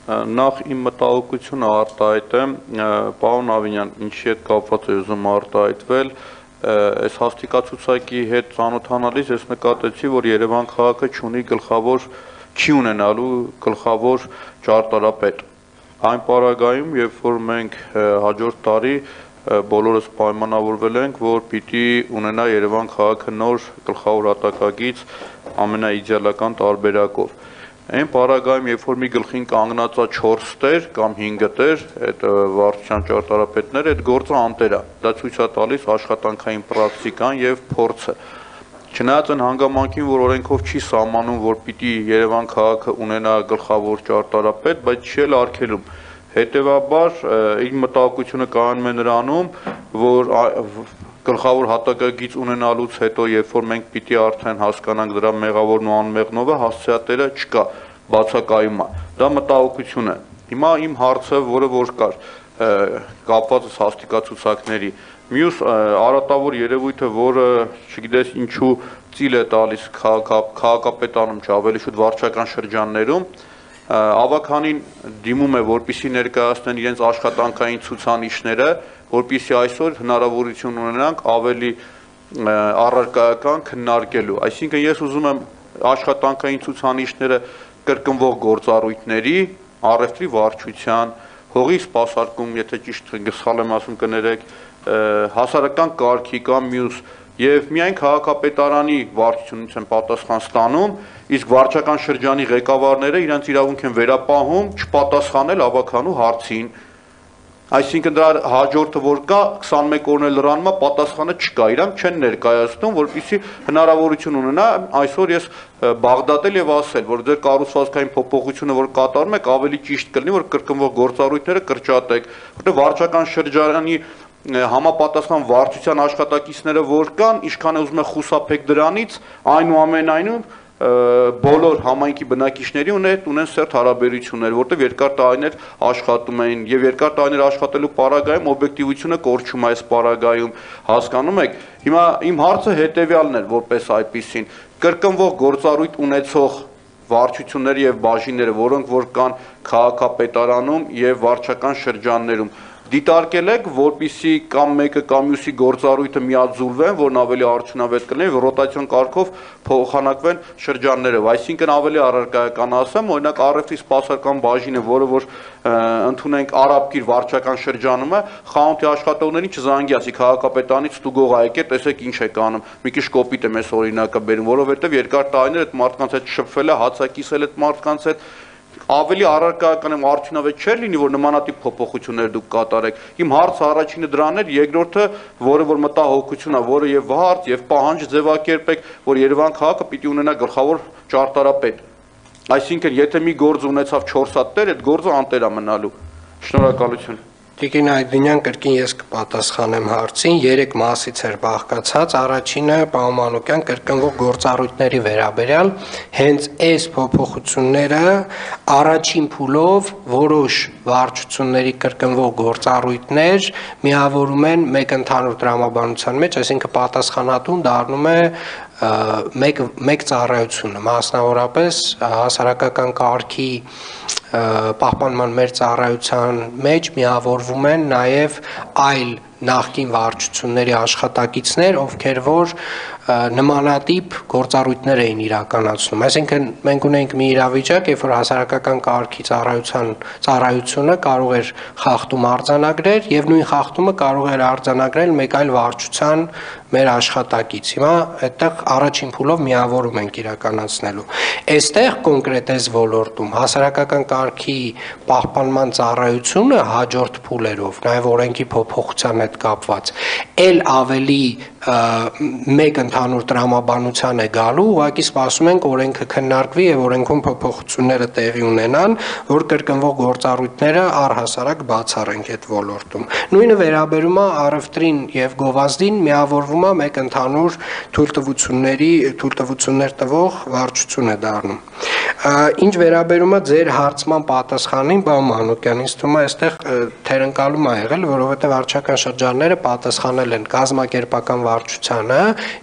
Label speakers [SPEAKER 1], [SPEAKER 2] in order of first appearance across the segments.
[SPEAKER 1] Նախ իմ մտահոգությունը արտահայտեմ, պարոն Ավինյան, ինչի հետ կապված է ուզում արտահայտվել, այս հաստիկացուցակի հետ ծանոթանալիս ես նկատեցի, որ Երևան քաղաքը չի ունենալու գլխավոր ճարտարապետ։ Այն պարագայում, երբ որ մենք հաջորդ տարի բոլորս պայմանավորվել ենք, որ պիտի ունենա Երևան քաղաքը նոր գլխավոր հատակագիծ ամենաիդեալական տարբերակով։ Այն պարագայում, երբ որ մի գլխին կանգնած է 4 տեր կամ 5 տեր, այդ վարչության ճարտարապետները, այդ գործը անտեր է։ Դա ցույց է տալիս աշխատանքային պրակտիկան եւ փորձը։ Չնայած այն հանգամանքին, որ օրենքով չի սահմանում, որ պիտի Երևան քաղաքը ունենա գլխավոր ճարտարապետ, բայց չի էլ արգելում։ Հետևաբար իմ մտահոգությունը կայանում է նրանում, որ գլխավոր հատակագիծ ունենալուց հետո, երբ որ մենք պիտի արդեն հասկանանք դրա մեղավորն ու անմեղնովը, հասցեատերը չկա, բացակայում է։ Դա մտահոգություն է։ Հիմա իմ հարցը, որը որ կար, կապված է հաստիկացուցակների, մյուս արատավոր երևույթը, որը չգիտես ինչու ծիլ է տալիս քաղաքապետանում, չէ, ավելի շուտ վարչական շրջաններում, ավականին դիմում է, որպեսզի ներկայացնեն իրենց աշխատանքային ցուցանիշները, որպեսզի այսօր հնարավորություն ունենանք ավելի առարկայական քննարկելու։ Այսինքն ես ուզում եմ աշխատանքային ցուցանիշները կրկնվող գործառույթների, առևտրի վարչության, հողի սպասարկում, եթե ճիշտ սխալ եմ ասում կներեք, հասարակական կարգի կամ մյուս եւ միայն քաղաքապետարանի վարչությունից են պատասխան ստանում, իսկ վարչական շրջանի ղեկավարները իրենց իրավունք են վերապահում չպատասխանել ավականու հարցին։ Այսինքն դրա հաջորդը որ կա 21 օրն էլ լրանում է, պատասխանը չկա, իրանք չեն ներկայացնում, որպեսզի հնարավորություն ունենա այսօր ես Բաղդադել եւ ասել, որ ձեր կառուցվածքային փոփոխությունը որ կատարում եք, ավելի ճիշտ կլինի, որ կրկնվող գործառույթները կրճատեք, որտեղ վարչական շրջանի համապատասխան վարչության աշխատակիցները որ կան, ինչքան է ուզում է խուսափեք դրանից, այնուամենայնիվ բոլոր համայնքի բնակիչների ունեն սերտ հարաբերություններ, որտեղ երկար տարիներ աշխատում էին եւ երկար տարիներ աշխատելու պարագայում օբյեկտիվությունը կորչում է այս պարագայում, հասկանում եք։ Հիմա իմ հարցը հետեւյալն էր, որպես այդպիսին, կրկնվող գործառույթ ունեցող վարչությունները եւ բաժինները, որոնք որ կան քաղաքապետարանում եւ վարչական շրջաններում, դիտարկել եք, որպեսզի կամ մեկը կամ մյուսի գործառույթը միաձուլվեն, որն ավելի արդյունավետ կլինի, ռոտացիոն կարգով փոխանակվեն շրջաններով, այսինքն ավելի առարկայական ասեմ, օրինակ առևտրի սպասարկման բաժինը, որը որ ընդունենք Արաբկիր վարչական շրջանում է, խանութի աշխատողներին չզանգի, ասի քաղաքապետանից ստուգող ա եկե, տեսեք ինչ եք անում, մի քիչ կոպիտ եմ այս օրինակը բերում, որովհետև երկար տարիներ այդ մարդկանց հետ շփվել է, հացակիսել այդ մարդկանց հետ ավելի առարկայական եմ արդյունավետ չէր լինի, որ նմանատիպ փոփոխություններ դուք կատարեք։ Իմ հարցը առաջինը դրան էր, երկրորդը, որը որ մտահոգություն է, որը եւ հարց եւ պահանջ ձևակերպեք, որ Երևան քաղաքը պիտի ունենա գլխավոր ճարտարապետ։ Այսինքն, եթե մի գործ ունեցավ 4 հատ տեր, այդ գործը անտեր է մնալու։ Շնորհակալություն։
[SPEAKER 2] Տիկին Այդինյան, կրկին ես կպատասխանեմ հարցին, 3 մասից էր բաղկացած, առաջինը պարոն Մանուկյան կրկնվող գործառույթների վերաբերյալ, հենց այս փոփոխությունները առաջին փուլով որոշ վարչությունների կրկնվող գործառույթներ միավորում են մեկ ընդհանուր տրամաբանության մեջ, այսինքն պատասխանատուն դառնում է մեկ ծառայությունը, մասնավորապես հասարակական կարգի պահպանման մեր ծառայության մեջ միավորվում են նաև այլ նախկին վարչությունների աշխատակիցներ, ովքեր որ նմանատիպ գործառույթներ էին իրականացնում։ Այսինքն մենք ունենք մի իրավիճակ, երբ որ հասարակական կարգի ծառայությունը կարող էր խախտում արձանագրել եւ նույն խախտումը կարող էր արձանագրել մեկ այլ վարչության մեր աշխատակից։ Հիմա այդտեղ առաջին փուլով միավորում ենք իրականացնելու։ Այստեղ կոնկրետ այս ոլորտում հասարակական կարգի պահպանման ծառայությունը հաջորդ փուլերով, նաև օրենքի փոփոխության հետ կապված, ել ավելի մեկ ընդհանուր տրամաբանության է գալու, ուղղակի սպասում ենք օրենքը քննարկվի եւ օրենքում փոփոխությունները տեղի ունենան, որ կրկնվող գործառույթները առհասարակ բացառենք այդ ոլորտում։ Նույնը վերաբերում է առևտրին եւ գովազդին, միավորվում է մեկ ընդհանուր թույլտվություններ տվող վարչություն է դառնում։ Ինչ վերաբերում է ձեր հարցման պատասխանին, պարոն Մանուկյան, ինձ թվում է այստեղ թերընկալում է եղել, որովհետեւ վարչական շրջանները պատասխանել են կազմակերպական վարչությանը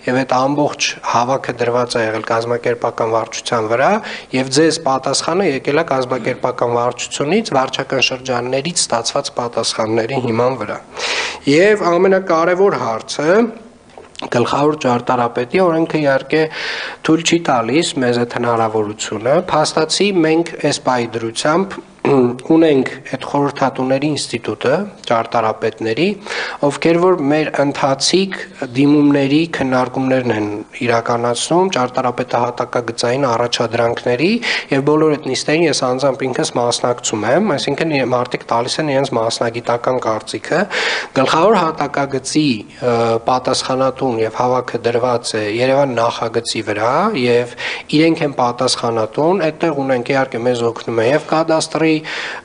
[SPEAKER 2] եւ այդ ամբողջ հավաքը դրված է եղել կազմակերպական վարչության վրա եւ ձեզ պատասխանը եկել է կազմակերպական վարչությունից վարչական շրջաններից ստացված պատասխանների հիման վրա եւ ամենակարևոր հարցը Գլխավոր ճարտարապետի օրենքը իհարկե թույլ չի տալիս մեզ այդ հնարավորությունը փաստացի մենք այս պահի դրությամբ ունենք այդ խորհրդատուների ինստիտուտը ճարտարապետների ովքեր որ մեր ընթացիկ դիմումների քննարկումներն են իրականացնում ճարտարապետահատակագծային առաջադրանքների եւ բոլոր այդ նիստերին ես անձամբ ինքս մասնակցում եմ այսինքն մարդիկ տալիս են իրենց մասնագիտական կարծիքը գլխավոր հատակագծի պատասխանատուն եւ հավաքը դրված է Երևան նախագծի վրա եւ իրենք են պատասխանատուն այդտեղ ունենք իհարկե մեզ օգնում է եւ կադաստրի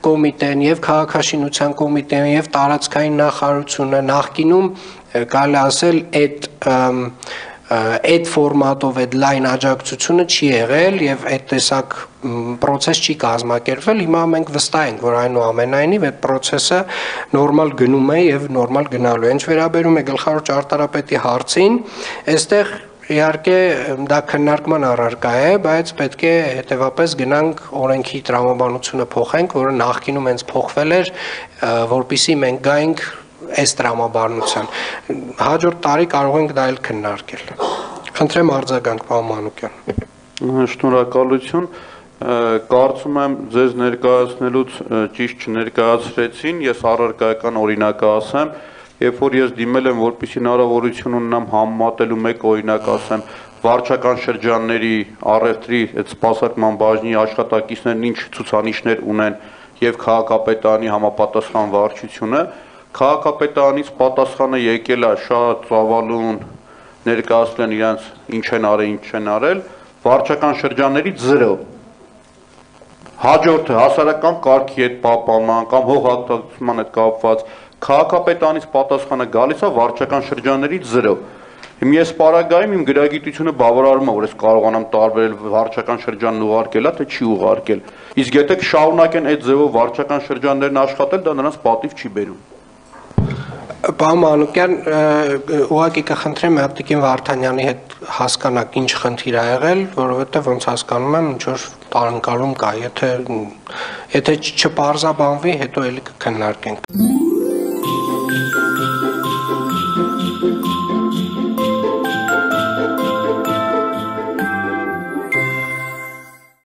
[SPEAKER 2] կոմիտեն եւ քաղաքաշինության կոմիտեն եւ տարածքային նախարարությունը նախկինում կարելի ասել այդ ֆորմատով այդ լայն աջակցությունը չի եղել եւ այդ տեսակ process չի կազմակերպվել հիմա մենք վստահ ենք որ այնուամենայնիվ այդ process-ը նորմալ գնում է եւ նորմալ գնալու է ինչ վերաբերում է գլխավոր ճարտարապետի հարցին այստեղ Իհարկե դա քննարկման առարկա է, բայց պետք է հետևապես գնանք օրենքի տրամաբանությունը փոխենք, որը նախկինում հենց փոխվել էր, որpիսի մենք գայինք այս տրամաբանության։ Հաջորդ տարի կարող ենք դա էլ քննարկել։ Խնդրեմ արձագանք, պարոն Մանուկյան։
[SPEAKER 1] Շնորհակալություն։ Կարծում եմ ձեզ ներկայացնելուց ճիշտ չներկայացրեցին, ես առարկայական օրինակը ասեմ Երբ որ ես դիմել եմ, որպեսզի հնարավորություն ունենամ համեմատելու մեկ օրինակ ասեմ, վարչական շրջանների առևտրի այդ սպասարկման բաժնի աշխատակիցներն ինչ ցուցանիշներ ունեն եւ քաղաքապետարանի համապատասխան վարչությունը, քաղաքապետարանից պատասխանը եկել է շատ ծավալուն ներկայացնել են իրենց ինչ են արել, ինչ չեն արել, վարչական շրջանների 0 Հաջորդը հասարակական կարգի հետ պահպանման կամ հողհատուցման հետ կապված Քաղաքապետարանից պատասխանը գալիս է վարչական շրջանների 0 Հիմա ես պարագայում իմ գրագիտությունը բավարարում է, որ ես կարողանամ տարբերել վարչական շրջանն ուղարկելա, թե չի ուղարկել։ Իսկ եթե կշարունակեն այդ ձևով վարչական շրջաններն աշխատել, դա նրանց պատիվ չի բերում։
[SPEAKER 2] Պարոն Մանուկյան, ուղղակի կխնդրեմ Հատիկին Վարդանյանի հետ հասկանաք ինչ խնդիր ա եղել, որովհետև ոնց հասկանում եմ, ինչ որ տարընկալում կա, եթե չպարզաբանվի, հետո էլի կքննարկենք։